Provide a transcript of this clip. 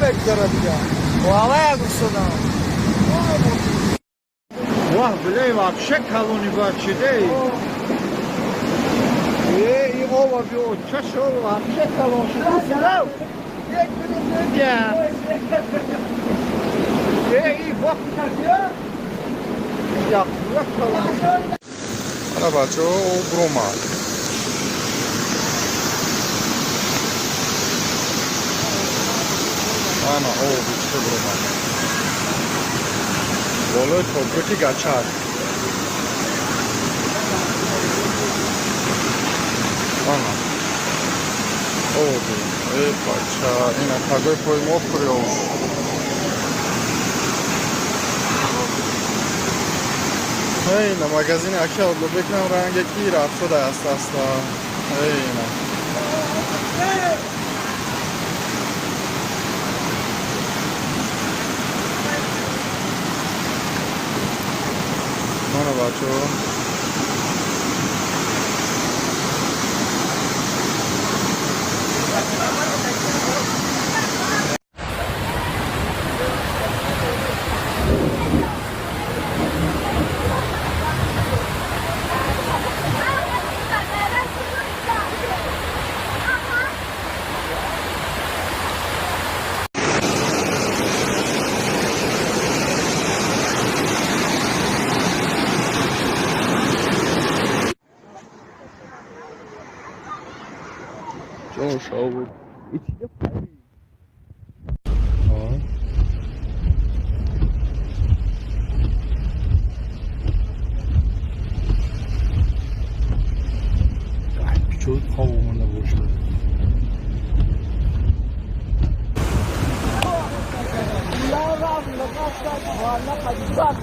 بگذاره دیگه Huawei gustada. واه بله вообще колони бачиде ای آوا بیو چه شو вообще колон شد یک minut ای وقت یا колон Ana bacı o Broma. Ana o biçte Broma. Vole topraki gaçar. Ana. O bu. Paça. Ina tagoy pojmo okrio. اینا مگزین اکی رو بکنم رنگ کی رفته است اصلا اینا منو بچه Josh over. Küçük havumunda boşver. Ya Rabbi, la pasta, la pasta,